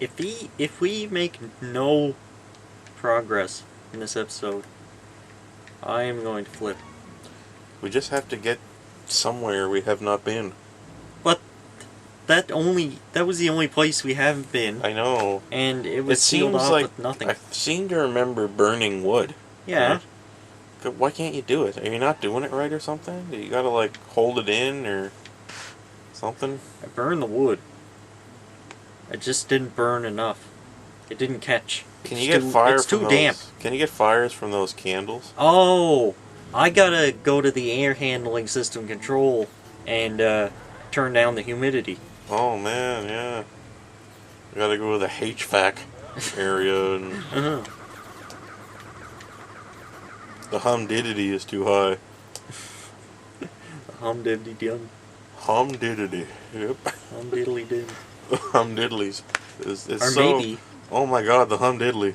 if we make no progress in this episode, I am going to flip. We just have to get somewhere we have not been. But that was the only place we haven't been. I know. And it was sealed seems off like with nothing. I seem to remember burning wood. Yeah. Right? Why can't you do it? Are you not doing it right or something? You gotta like hold it in or something? I burned the wood. I just didn't burn enough. It didn't catch. Can you get fire It's from too those? damp. Can you get fires from those candles? Oh, I gotta go to the air handling system control and turn down the humidity. Oh man, yeah. You gotta go to the HVAC area and the humidity is too high. Humdiddly-dum. Humidity. Yep. Humdiddly-dim. Humdiddlies. It's Or so, maybe... Oh my god, the humdiddly.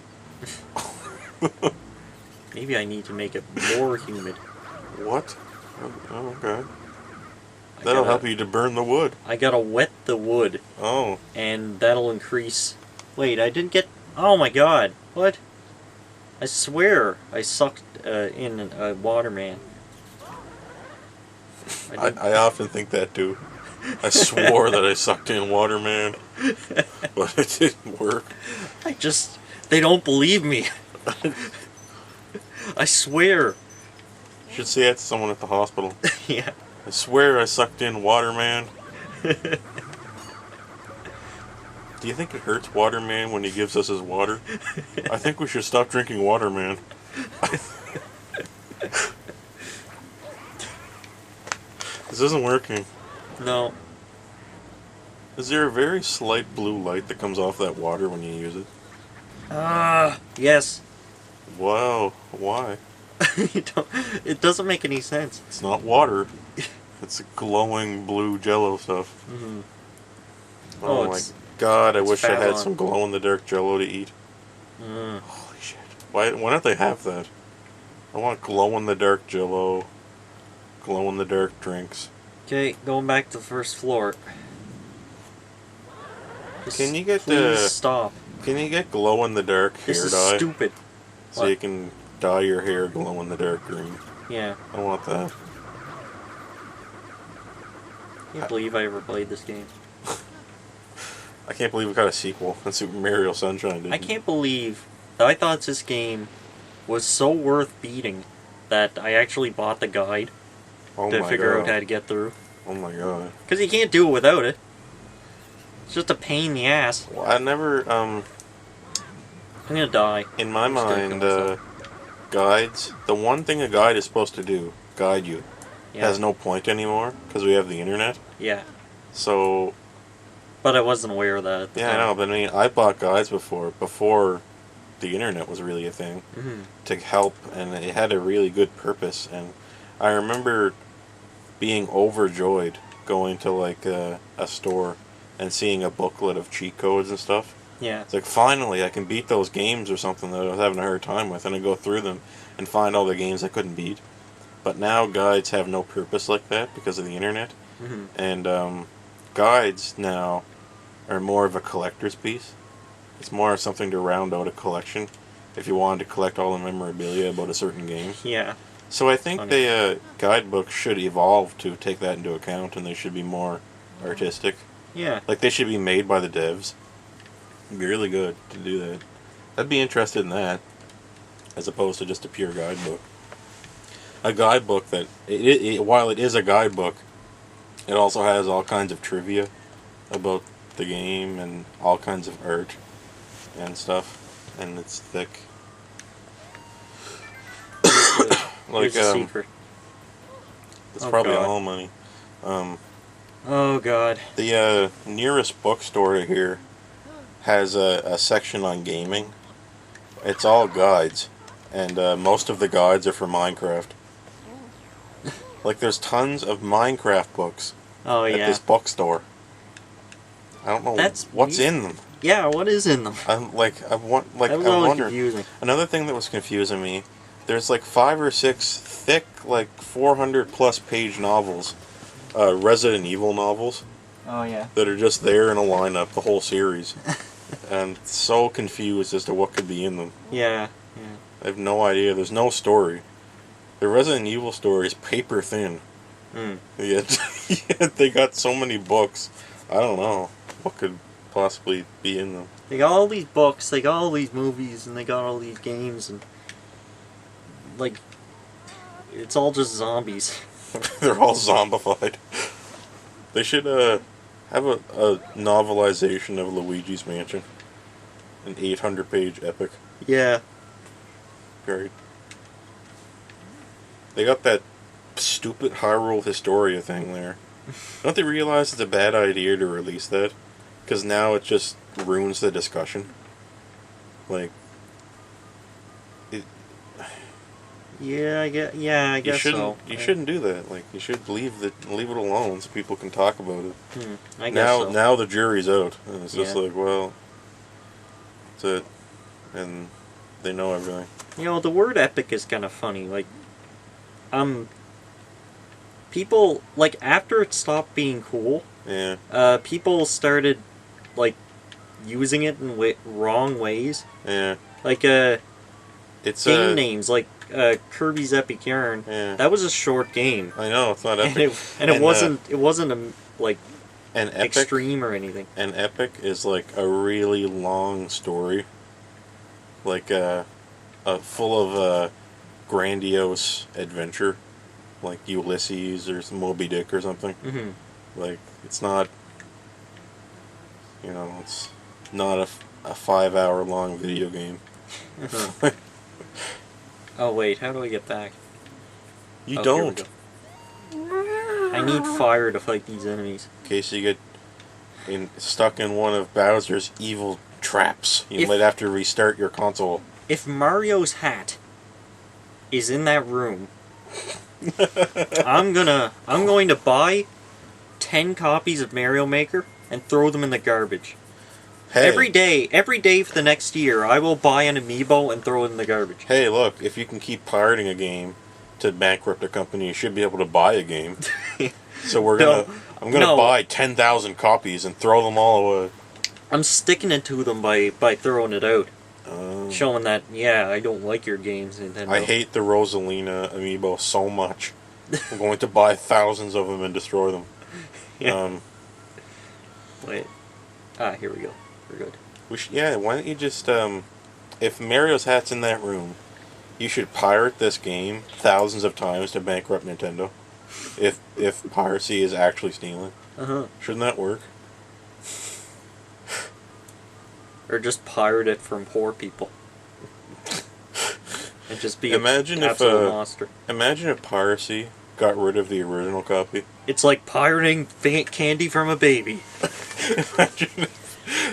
Maybe I need to make it more humid. What? Oh, okay. That'll help you to burn the wood. I gotta wet the wood. Oh. And that'll increase... Wait, I didn't get... Oh my god. What? I swear I sucked in a waterman. I often think that too. I swore that I sucked in Waterman, but it didn't work. They don't believe me. I swear. You should say that to someone at the hospital. Yeah. I swear I sucked in Waterman. Do you think it hurts Waterman when he gives us his water? I think we should stop drinking Waterman. This isn't working. No. Is there a very slight blue light that comes off that water when you use it? Yes. Wow, why? It doesn't make any sense. It's not water. It's glowing blue jello stuff. Mm-hmm. Oh my god, I wish I had Fallon. some glow-in-the-dark jello to eat. Holy shit. Why don't they have that? I want glow-in-the-dark jello, glow-in-the-dark drinks. Okay, going back to the first floor. Can you get please stop. Can you get glow-in-the-dark hair This is dye? stupid. So What? you can dye your hair glow-in-the-dark green. Yeah. I want that. I can't believe I ever played this game. I can't believe we got a sequel in Super Mario Sunshine, didn't I can't believe that I thought this game was so worth beating that I actually bought the guide to figure out how to get through. Oh my god. Because you can't do it without it. It's just a pain in the ass. Well, I never, I'm gonna die. in my I'm just gonna mind, kill myself. guides, the one thing a guide is supposed to do, guide you, Yeah. has no point anymore because we have the internet. Yeah. So, But I wasn't aware of that at the yeah, I time. know, but I mean, I bought guides before the internet was really a thing, to help, and it had a really good purpose, and I remember being overjoyed going to like a store and seeing a booklet of cheat codes and stuff. Yeah. It's like, finally I can beat those games or something that I was having a hard time with, and I go through them and find all the games I couldn't beat. But now guides have no purpose like that because of the internet, and guides now are more of a collector's piece. It's more something to round out a collection if you wanted to collect all the memorabilia about a certain game. Yeah. So I think the guidebooks should evolve to take that into account, and they should be more artistic. Yeah. Like, they should be made by the devs. It'd be really good to do that. I'd be interested in that, as opposed to just a pure guidebook. A guidebook that, while it is a guidebook, it also has all kinds of trivia about the game and all kinds of art and stuff, and it's thick. Like, Here's a secret. it's Oh, probably God. all money. Oh god. The nearest bookstore here has a section on gaming. It's all guides, and most of the guides are for Minecraft. Like, there's tons of Minecraft books Oh at yeah. this bookstore. I don't know That's what's weird. in them. Yeah, what is in them? I That was I always wonder. confusing. Another thing that was confusing me, there's like 5 or 6 thick, like 400 plus page novels, Resident Evil novels, Oh yeah. that are just there in a lineup, the whole series. and so confused as to what could be in them. Yeah. I have no idea. There's no story. The Resident Evil story is paper thin. Yet, yet they got so many books. I don't know what could possibly be in them. They got all these books, they got all these movies, and they got all these games, and like, it's all just zombies. They're all zombified. They should have a novelization of Luigi's Mansion. An 800-page epic. Yeah. Great. They got that stupid Hyrule Historia thing there. Don't they realize it's a bad idea to release that? Because now it just ruins the discussion. Like, Yeah, I guess so. You shouldn't do that. Like, you should leave it alone so people can talk about it. I guess so. Now the jury's out, and it's just like, well, that's it, and they know everything. You know, the word epic is kind of funny. Like, people, like, after it stopped being cool, Yeah. People started, like, using it in wrong ways. Yeah. Like, It's game names, like Kirby's Epic Yarn. Yeah. That was a short game. I know, it's not epic. And it wasn't like an epic, extreme or anything. An epic is like a really long story, like full of grandiose adventure, like Ulysses or Moby Dick or something. Mm-hmm. Like, it's not, it's not a 5-hour long video game. Oh wait, how do I get back? You Oh, don't. I need fire to fight these enemies. In case you get stuck in one of Bowser's evil traps, you might have to restart your console. If Mario's hat is in that room, I'm going to buy 10 copies of Mario Maker and throw them in the garbage. Hey. Every day for the next year, I will buy an amiibo and throw it in the garbage. Hey, look, if you can keep pirating a game to bankrupt a company, you should be able to buy a game. So I'm gonna buy 10,000 copies and throw them all away. I'm sticking it to them by throwing it out. Showing that, yeah, I don't like your games, Nintendo. I hate the Rosalina amiibo so much. I'm going to buy thousands of them and destroy them. Yeah. Wait. Here we go. We're good. Why don't you just, if Mario's hat's in that room, you should pirate this game thousands of times to bankrupt Nintendo. If piracy is actually stealing. Shouldn't that work? Or just pirate it from poor people. And just be an absolute monster. Imagine if piracy got rid of the original copy. It's like pirating candy from a baby.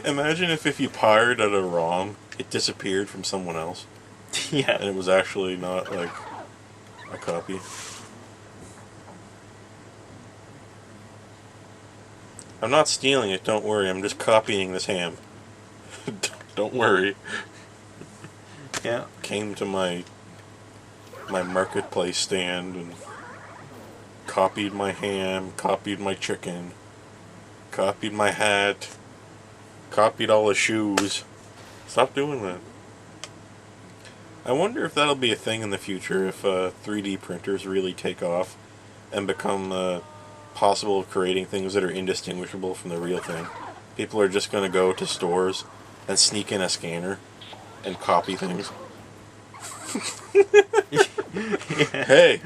Imagine if you pirated a ROM, it disappeared from someone else. Yeah. And it was actually not, like, a copy. I'm not stealing it, don't worry. I'm just copying this ham. Don't worry. Yeah. Came to my marketplace stand and copied my ham, copied my chicken, copied my hat, copied all the shoes. Stop doing that. I wonder if that'll be a thing in the future, if 3D printers really take off and become possible of creating things that are indistinguishable from the real thing. People are just going to go to stores and sneak in a scanner and copy things. Yeah. Hey,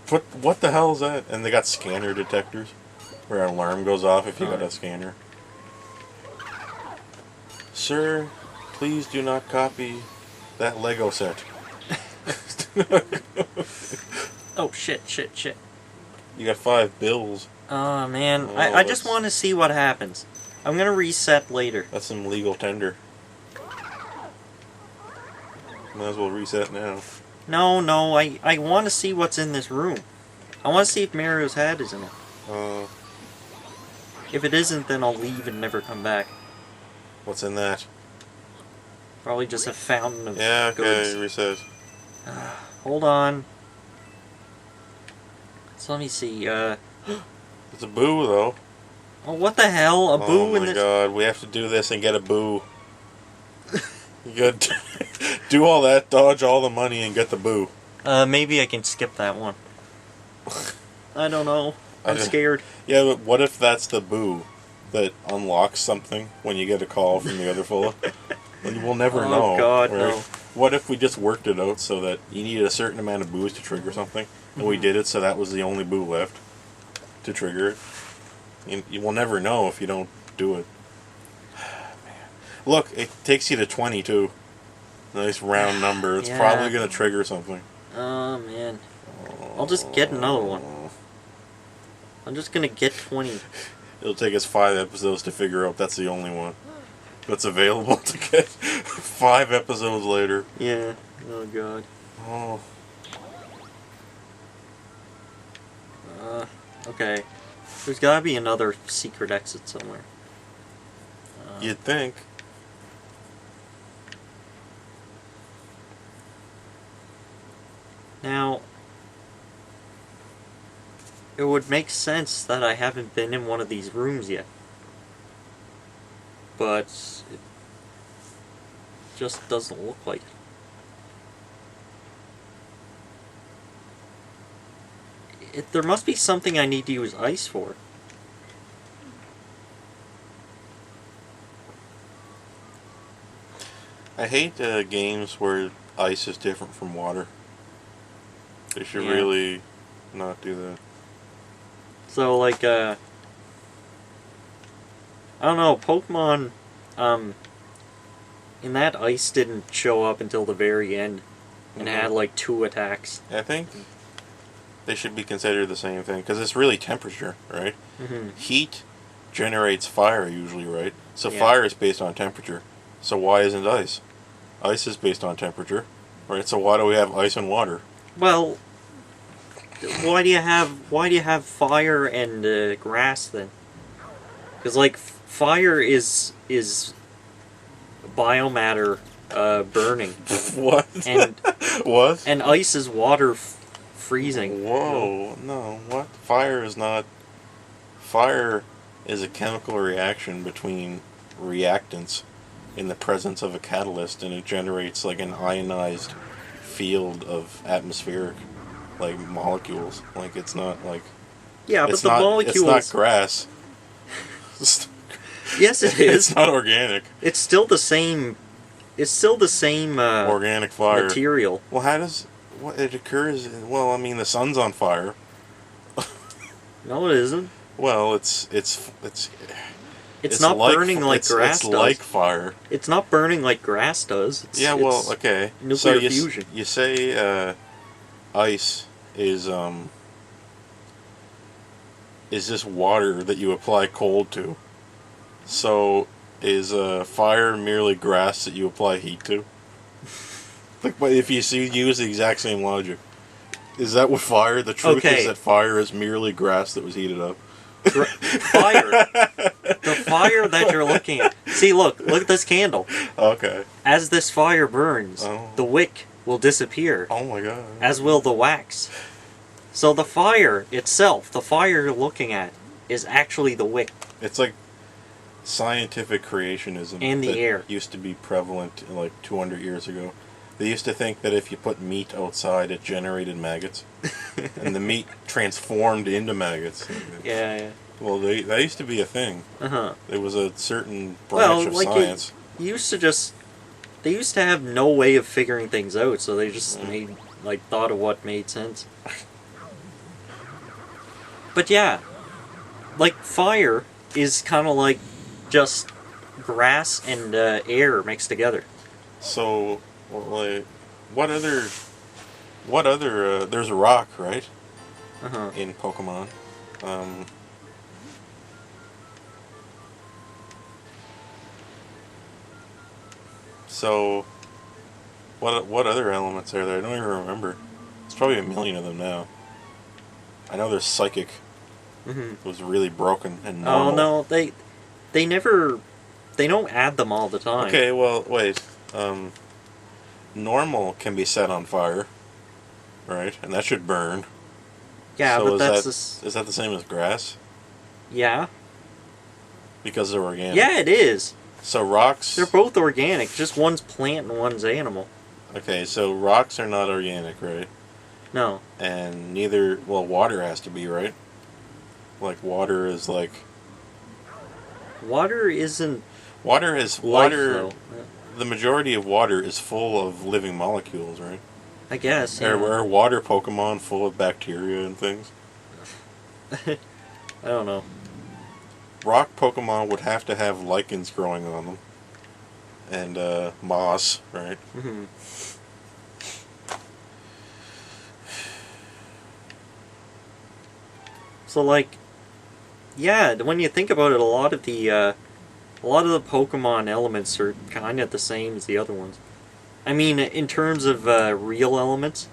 what the hell is that? And they got scanner detectors where an alarm goes off if you got a scanner. Sir, please do not copy that Lego set. Oh, shit. You got 5 bills. Oh, man. Oh, I just want to see what happens. I'm going to reset later. That's some legal tender. Might as well reset now. No, I want to see what's in this room. I want to see if Mario's hat is in it. If it isn't, then I'll leave and never come back. What's in that? Probably just a fountain of Yeah, okay, goods. reset. Hold on. So let me see, It's a boo, though. Oh, what the hell? A boo in this... Oh my god, we have to do this and get a boo. You got do all that, dodge all the money, and get the boo. Maybe I can skip that one. I don't know. I'm scared. Yeah, but what if that's the boo that unlocks something when you get a call from the other fella? Well, we'll never know. Oh God, right? no. What if we just worked it out so that you needed a certain amount of boos to trigger something, and we did it so that was the only boo left to trigger it? You will never know if you don't do it. Man. Look, it takes you to 20 too. Nice round number. It's Yeah. probably going to trigger something. Oh man. I'll just get another one. I'm just gonna get 20. It'll take us 5 episodes to figure out that's the only one that's available to get 5 episodes later. Yeah. Oh God. Oh. Okay. There's gotta be another secret exit somewhere. You'd think. Now, it would make sense that I haven't been in one of these rooms yet. But it just doesn't look like it. There must be something I need to use ice for. I hate games where ice is different from water. They should Yeah. really not do that. So, like, I don't know, Pokemon, in that ice didn't show up until the very end, and had, like, 2 attacks. I think they should be considered the same thing, because it's really temperature, right? Mm-hmm. Heat generates fire usually, right? So Yeah. fire is based on temperature. So why isn't ice? Ice is based on temperature, right? So why do we have ice and water? Well, why do you have fire and grass then? Because like fire is biomatter burning, What? and What? and ice is water freezing. Whoa, no, what? Fire is not... Fire is a chemical reaction between reactants in the presence of a catalyst, and it generates like an ionized field of atmospheric, like, molecules. Like, it's not like... Yeah, but it's the not, molecules. It's not grass. Yes, it is. It's not organic. It's still the same. It's still the same Organic fire. material. Well, how does... What, it occurs... Well, I mean, the sun's on fire. No, it isn't. Well, it's not burning like it's, grass it's does. like fire. It's not burning like grass does. Yeah, well, okay. Nuclear so fusion. You say ice is just water that you apply cold to. So is fire merely grass that you apply heat to? Like, but if you use the exact same logic, is that what fire? The truth Okay. is that fire is merely grass that was heated up. Fire. The fire that you're looking at. See, look at this candle. Okay. As this fire burns, Oh. the wick will disappear, Oh my god. as will the wax. So the fire itself, the fire you're looking at, is actually the wick. It's like scientific creationism And the that air. used to be prevalent like 200 years ago. They used to think that if you put meat outside, it generated maggots, and the meat transformed into maggots. Yeah. Well, that used to be a thing. Uh-huh. It was a certain branch of like science. they used to have no way of figuring things out, so they just thought of what made sense. But yeah, like fire is kind of like just grass and air mixed together. So, well, like, what other? There's a rock, right? Uh-huh. In Pokemon. So, what other elements are there? I don't even remember. There's probably a million of them now. I know there's psychic. Mm-hmm. It was really broken and normal. Oh no, they don't add them all the time. Okay, well, wait. Normal can be set on fire, right? And that should burn. Yeah, So but is that's that the same as grass? yeah. Because they're organic. Yeah, it is. So rocks. They're both organic. Just one's plant and one's animal. Okay, so rocks are not organic, right? No. And neither. Well, water has to be, right? Like water is like. Water isn't Water is life, water. though. The majority of water is full of living molecules, right? I guess. Yeah. Are water Pokemon full of bacteria and things? I don't know. Rock Pokemon would have to have lichens growing on them. And moss, right? Hmm. So, like, yeah, when you think about it, a lot of the Pokemon elements are kind of the same as the other ones. I mean, in terms of real elements.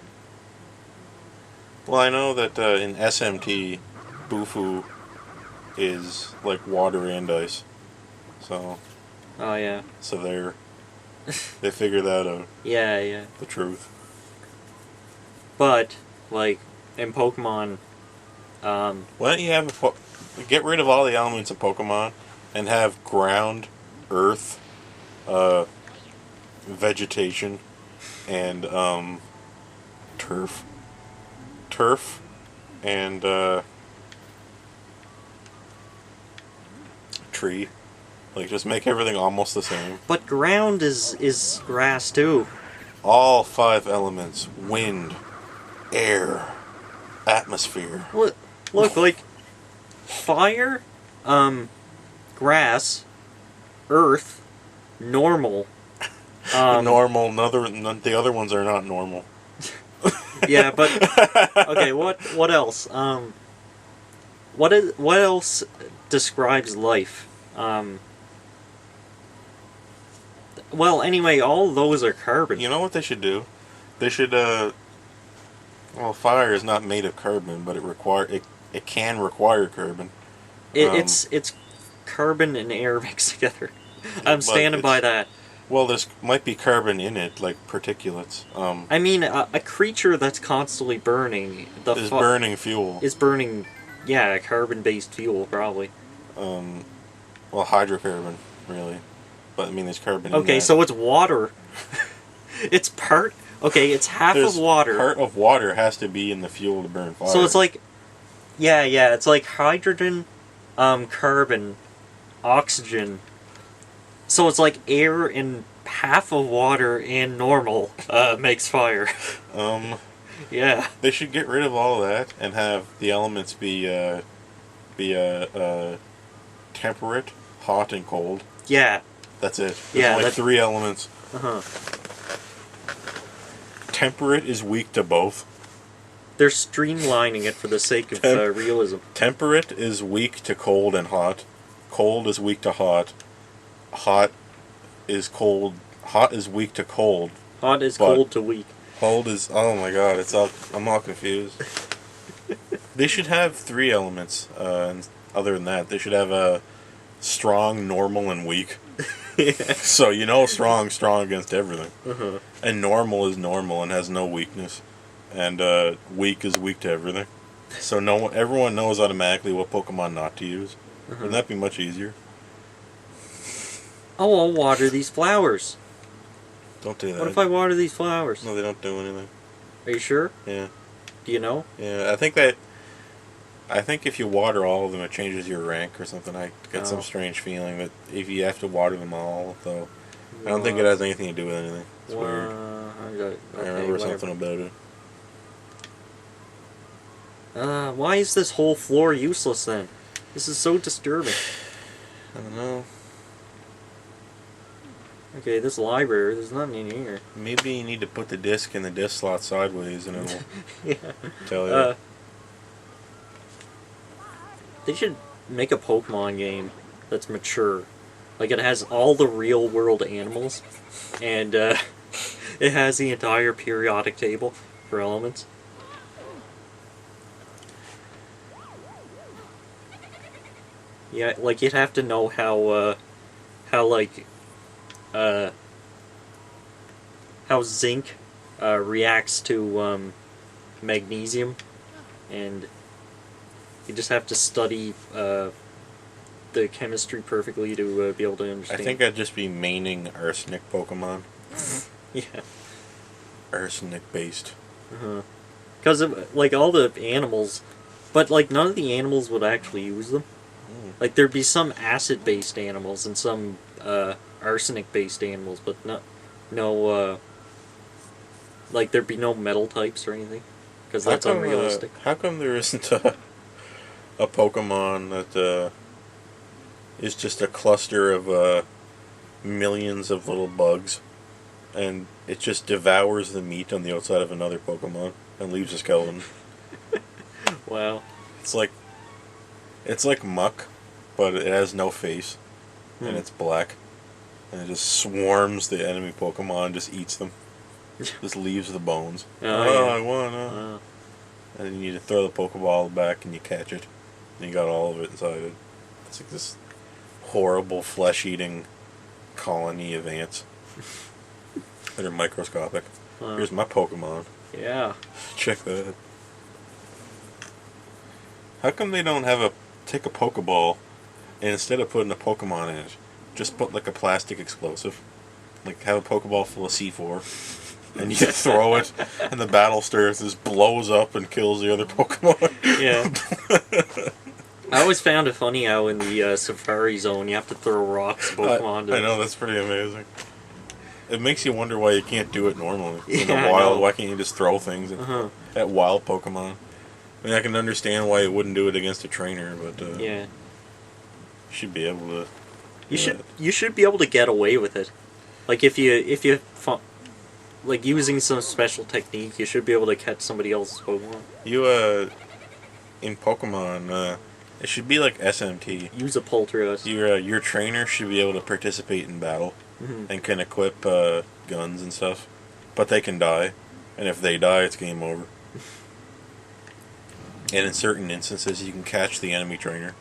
Well, I know that in SMT, Bufu is like water and ice. So, Oh yeah. so they figure that out, Yeah, yeah. the truth. But like in Pokemon, Why don't you have get rid of all the elements of Pokemon and have ground, earth, vegetation, and turf, and tree. Like just make everything almost the same. but ground is grass too. All 5 elements: wind, air, atmosphere. Look, like fire, grass, earth, normal. Normal. The other ones are not normal. Yeah, but okay. What else? What else describes life? Well, anyway, all those are carbon. You know what they should do? They should. Well, fire is not made of carbon, but it can require carbon. It's carbon and air mixed together. I'm standing by that. Well, there's might be carbon in it, like particulates. I mean, a creature that's constantly burning is burning fuel. is burning, yeah, carbon-based fuel probably. Well, hydrocarbon, really. But I mean, there's carbon. Okay, in that. so it's water. It's part. Okay, it's half There's of water. Part of water has to be in the fuel to burn fire. So it's like, yeah, it's like hydrogen, carbon, oxygen. So it's like air and half of water and normal makes fire. Yeah. They should get rid of all of that and have the elements be temperate, hot, and cold. Yeah. That's it. There's Yeah, like that's 3 elements. Uh-huh. Temperate is weak to both. They're streamlining it for the sake of realism. Temperate is weak to cold and hot. Cold is weak to hot. Hot is cold. Hot is weak to cold. Hot is cold to weak. Cold is, oh my god, I'm all confused. They should have 3 elements. And other than that, they should have a strong, normal, and weak. Yeah. So strong against everything. Uh-huh. And normal is normal and has no weakness. And weak is weak to everything. So everyone knows automatically what Pokemon not to use. Wouldn't that be much easier? Oh, I'll water these flowers. Don't do that. What if I water these flowers? No, they don't do anything. Are you sure? Yeah. Do you know? Yeah, I think if you water all of them, it changes your rank or something. I get some strange feeling that if you have to water them all, though, I don't think it has anything to do with anything. It's weird. I remember something about it. Why is this whole floor useless then? This is so disturbing. I don't know. Okay, this library, there's nothing in here. Maybe you need to put the disc in the disc slot sideways and it'll Yeah. tell you. They should make a Pokemon game that's mature. Like, it has all the real world animals, and it has the entire periodic table for elements. Yeah, like, you'd have to know how zinc reacts to magnesium, and you just have to study the chemistry perfectly to be able to I understand. think I'd just be maining arsenic Pokemon. Yeah. Arsenic based. Because like all the animals, but like none of the animals would actually use them. Like there'd be some acid-based animals and some arsenic-based animals, but no like there'd be no metal types or anything, because that's unrealistic. How come there isn't a Pokemon that is just a cluster of millions of little bugs, and it just devours the meat on the outside of another Pokemon and leaves a skeleton? Wow. It's like muck, but it has no face, and it's black, and it just swarms the enemy Pokemon, and just eats them, just leaves the bones. Oh, yeah. I wanna. And then you throw the Pokeball back and you catch it, and you got all of it inside it. It's like this horrible flesh-eating colony of ants that are microscopic. Here's my Pokemon. Yeah. Check that. How come they don't take a Pokeball and instead of putting a Pokemon in it, just put like a plastic explosive? Like have a Pokeball full of C4 and you throw it and the battle stirs, just blows up and kills the other Pokemon. Yeah. I always found it funny how in the Safari Zone you have to throw rocks at Pokemon. I know, that's pretty amazing. It makes you wonder why you can't do it normally. In the Yeah, wild, why can't you just throw things at wild Pokemon? I mean, I can understand why you wouldn't do it against a trainer, but yeah. you should be able to. You should be able to get away with it. Like if you like using some special technique, you should be able to catch somebody else's Pokemon. You in Pokemon, it should be like SMT. Use a Poltergeist. Your trainer should be able to participate in battle and can equip guns and stuff, but they can die, and if they die, it's game over. And in certain instances, you can catch the enemy trainer,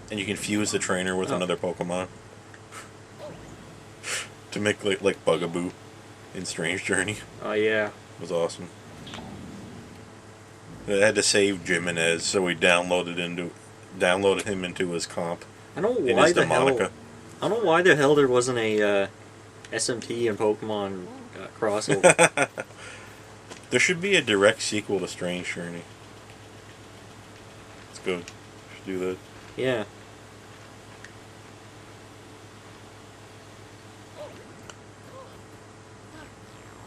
and you can fuse the trainer with another Pokemon to make like Bugaboo in Strange Journey. Oh yeah. It was awesome. They had to save Jimenez, so we downloaded him into his comp. I don't know in why his the hell. Demonica. I don't know why the hell there wasn't a SMT and Pokemon crossover. There should be a direct sequel to Strange Journey. Let's go. Should do that. Yeah.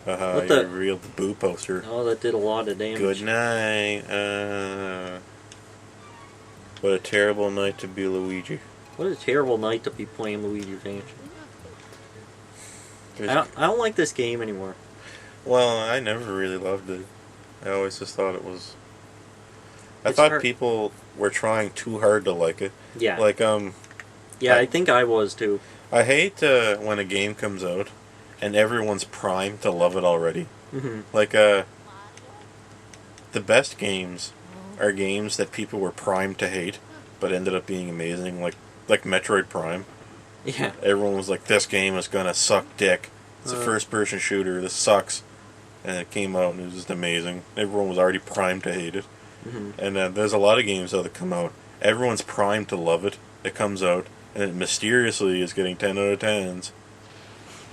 Haha, What you the- revealed the Boo poster. Oh, that did a lot of damage. Good night. What a terrible night to be Luigi. What a terrible night to be playing Luigi's Mansion. I don't like this game anymore. Well, I never really loved it. I always just thought it was. I It's thought hard- people were trying too hard to like it. Yeah. Like, Yeah, I think I was too. I hate when a game comes out and everyone's primed to love it already. Mm-hmm. Like, the best games are games that people were primed to hate, but ended up being amazing. Like Metroid Prime. Yeah. Everyone was like, "This game is gonna suck dick. It's a first-person shooter. This sucks." And it came out and it was just amazing. Everyone was already primed to hate it. Mm-hmm. And there's a lot of games though that come out. Everyone's primed to love it. It comes out and it mysteriously is getting 10 out of 10s.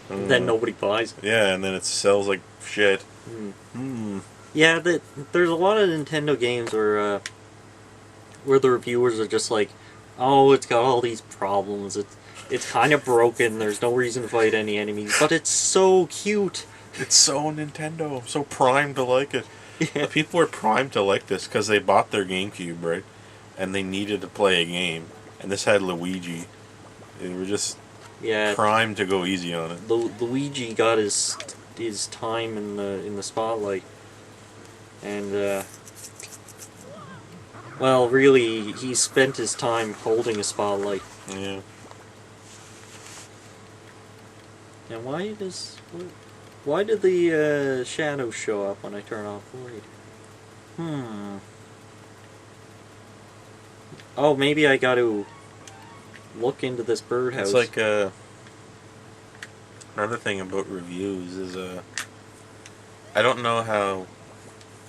Then nobody buys it. Yeah, and then it sells like shit. Yeah, there's a lot of Nintendo games where the reviewers are just like, "Oh, it's got all these problems. It's kind of broken. There's no reason to fight any enemies, but it's so cute." It's so Nintendo, so primed to like it. Yeah. People are primed to like this because they bought their GameCube, right? And they needed to play a game. And this had Luigi. They were just Yeah. primed to go easy on it. Luigi got his time in the spotlight, and well, really, he spent his time holding a spotlight. Yeah. And why did the shadows show up when I turn off the light? Oh, maybe I got to look into this birdhouse. It's like another thing about reviews is I don't know how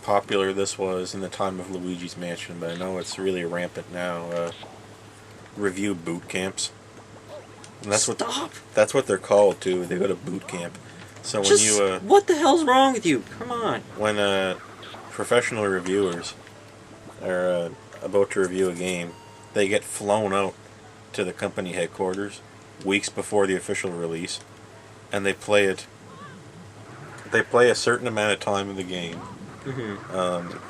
popular this was in the time of Luigi's Mansion, but I know it's really rampant now. review boot camps. And Stop! That's what they're called too. They go to boot camp. So when Just, you what the hell's wrong with you? Come on. when professional reviewers are about to review a game, they get flown out to the company headquarters weeks before the official release, and they play it. They play a certain amount of time of the game.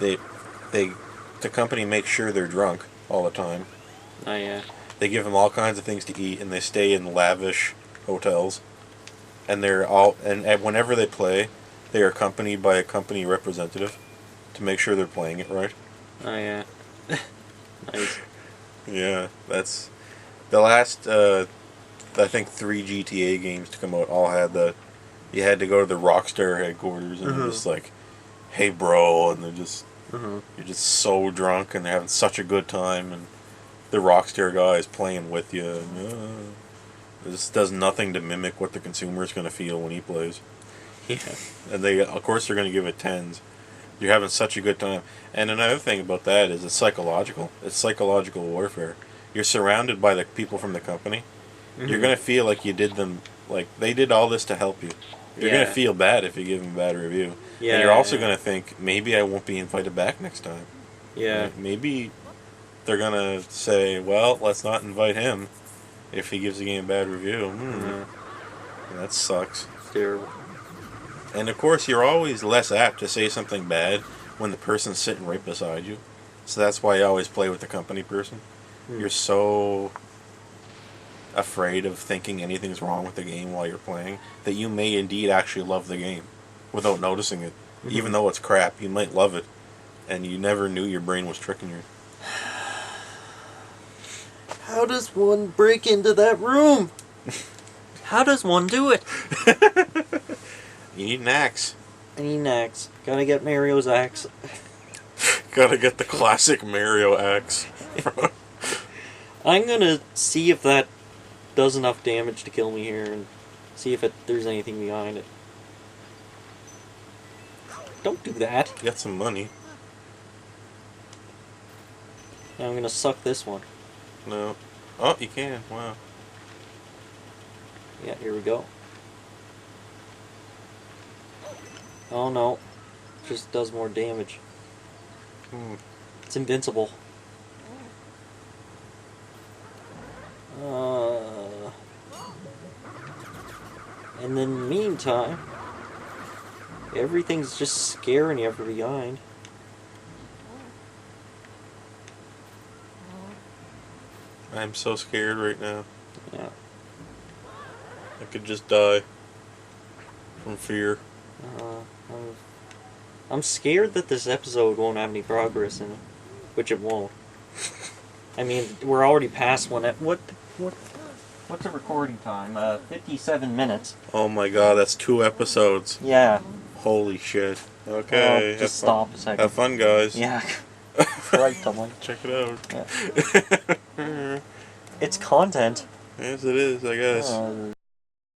The company makes sure they're drunk all the time. Oh yeah. They give them all kinds of things to eat, and they stay in lavish hotels. And whenever they play, they are accompanied by a company representative to make sure they're playing it right. Oh yeah. Nice. Yeah, that's the last. I think 3 GTA games to come out all had that. You had to go to the Rockstar headquarters, and they're just like, "Hey, bro," and they're just you're just so drunk, and they're having such a good time, and the Rockstar guy is playing with you. And, this does nothing to mimic what the consumer is going to feel when he plays. Yeah. And of course, they're going to give it 10s. You're having such a good time. And another thing about that is it's psychological. It's psychological warfare. You're surrounded by the people from the company. You're going to feel like you did them, like they did all this to help you. You're going to feel bad if you give them a bad review. Yeah. And you're also going to think, maybe I won't be invited back next time. Yeah. Like, maybe they're going to say, well, let's not invite him if he gives the game a bad review. That sucks. It's terrible. And of course, you're always less apt to say something bad when the person's sitting right beside you. So that's why I always play with the company person. You're so afraid of thinking anything's wrong with the game while you're playing that you may indeed actually love the game without noticing it. Even though it's crap, you might love it. And you never knew your brain was tricking you. How does one break into that room? How does one do it? You need an axe. I need an axe. Gotta get Mario's axe. Gotta get the classic Mario axe. I'm gonna see if that does enough damage to kill me here and see if there's anything behind it. Don't do that. Get some money. Now I'm gonna suck this one. No. Oh, you can. Wow. Yeah, here we go. Oh no. Just does more damage. It's invincible. And in the meantime, everything's just scaring you from behind. I'm so scared right now. Yeah. I could just die from fear. I'm scared that this episode won't have any progress in it, which it won't. I mean, we're already past one. What's the recording time? 57 minutes. Oh my god, that's 2 episodes. Yeah. Holy shit. Okay. Just stop a second. Have fun, guys. Yeah. Right, Tommy. Check it out. Yeah. It's content. Yes, it is, I guess.